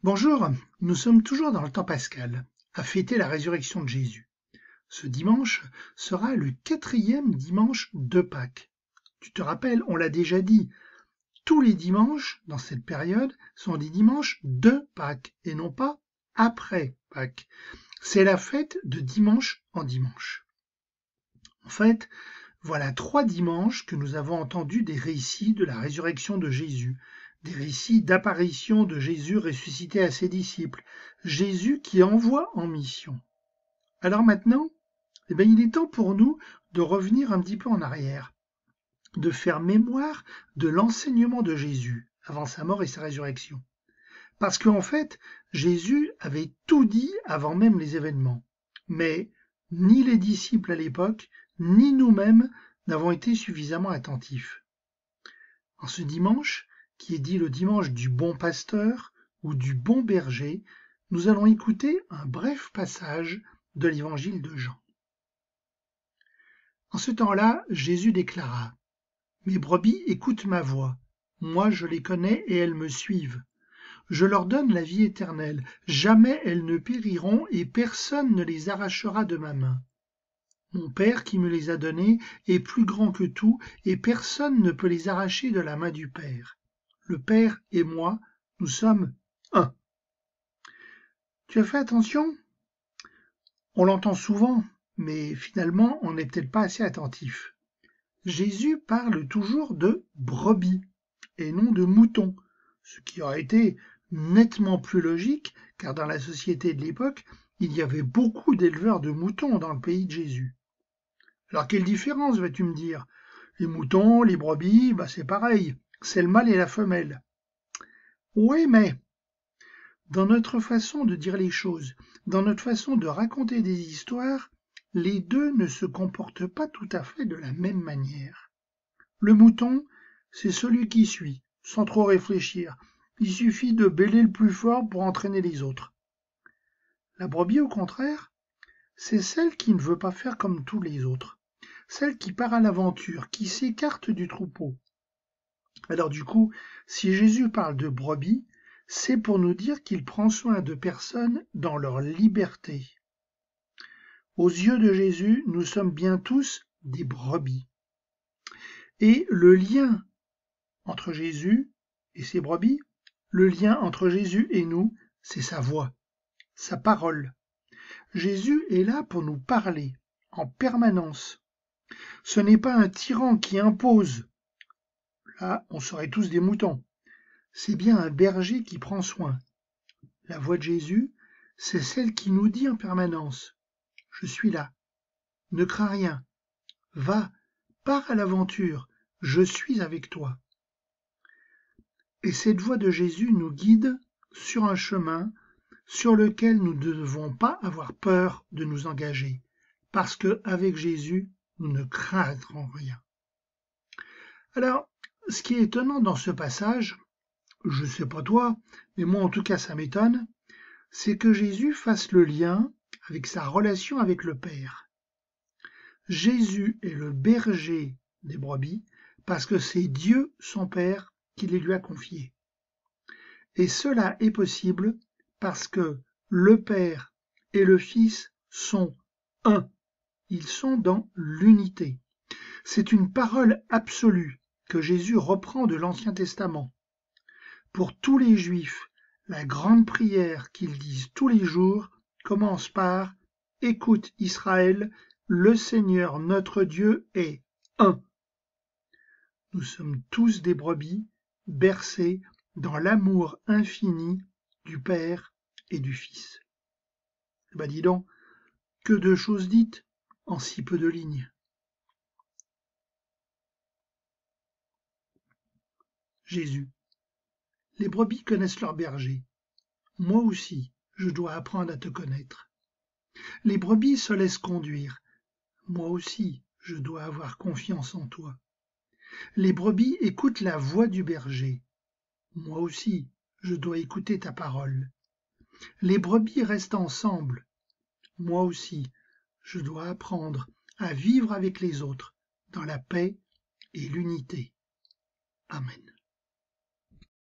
Bonjour, nous sommes toujours dans le temps pascal, à fêter la résurrection de Jésus. Ce dimanche sera le 4e dimanche de Pâques. Tu te rappelles, on l'a déjà dit, tous les dimanches dans cette période sont des dimanches de Pâques et non pas après Pâques. C'est la fête de dimanche en dimanche. En fait, voilà 3 dimanches que nous avons entendu des récits de la résurrection de Jésus, des récits d'apparition de Jésus ressuscité à ses disciples, Jésus qui envoie en mission. Alors maintenant, il est temps pour nous de revenir un petit peu en arrière, de faire mémoire de l'enseignement de Jésus avant sa mort et sa résurrection. Parce qu'en fait, Jésus avait tout dit avant même les événements. Mais ni les disciples à l'époque, ni nous-mêmes n'avons été suffisamment attentifs. En ce dimanche, qui est dit le dimanche du bon pasteur ou du bon berger, nous allons écouter un bref passage de l'évangile de Jean. En ce temps-là, Jésus déclara : « Mes brebis écoutent ma voix, moi je les connais et elles me suivent. Je leur donne la vie éternelle, jamais elles ne périront et personne ne les arrachera de ma main. Mon Père qui me les a donnés est plus grand que tout et personne ne peut les arracher de la main du Père. Le Père et moi, nous sommes un. » Tu as fait attention ? On l'entend souvent, mais finalement on n'est peut-être pas assez attentif. Jésus parle toujours de brebis et non de moutons, ce qui aurait été nettement plus logique, car dans la société de l'époque, il y avait beaucoup d'éleveurs de moutons dans le pays de Jésus. Alors quelle différence, vas-tu me dire ? Les moutons, les brebis, c'est pareil, c'est le mâle et la femelle. Oui, mais dans notre façon de dire les choses, dans notre façon de raconter des histoires, les deux ne se comportent pas tout à fait de la même manière. Le mouton, c'est celui qui suit, sans trop réfléchir. Il suffit de bêler le plus fort pour entraîner les autres. La brebis, au contraire, c'est celle qui ne veut pas faire comme tous les autres, celle qui part à l'aventure, qui s'écarte du troupeau. Alors du coup, si Jésus parle de brebis, c'est pour nous dire qu'il prend soin de personnes dans leur liberté. Aux yeux de Jésus, nous sommes bien tous des brebis. Et le lien entre Jésus et ses brebis, le lien entre Jésus et nous, c'est sa voix, sa parole. Jésus est là pour nous parler en permanence. Ce n'est pas un tyran qui impose. Là, on serait tous des moutons. C'est bien un berger qui prend soin. La voix de Jésus, c'est celle qui nous dit en permanence : « Je suis là. Ne crains rien. Va, pars à l'aventure. Je suis avec toi. » Et cette voix de Jésus nous guide sur un chemin sur lequel nous ne devons pas avoir peur de nous engager, parce qu'avec Jésus, nous ne craindrons rien. Alors, ce qui est étonnant dans ce passage, je ne sais pas toi, mais moi en tout cas ça m'étonne, c'est que Jésus fasse le lien avec sa relation avec le Père. Jésus est le berger des brebis parce que c'est Dieu, son Père, qui les lui a confiés. Et cela est possible parce que le Père et le Fils sont un. Ils sont dans l'unité. C'est une parole absolue que Jésus reprend de l'Ancien Testament. Pour tous les Juifs, la grande prière qu'ils disent tous les jours commence par « Écoute Israël, le Seigneur notre Dieu est un ». Nous sommes tous des brebis bercés dans l'amour infini du Père et du Fils. Dis donc, que de choses dites en si peu de lignes. Jésus. Les brebis connaissent leur berger. Moi aussi, je dois apprendre à te connaître. Les brebis se laissent conduire. Moi aussi, je dois avoir confiance en toi. Les brebis écoutent la voix du berger. Moi aussi, je dois écouter ta parole. Les brebis restent ensemble. Moi aussi, je dois apprendre à vivre avec les autres dans la paix et l'unité. Amen.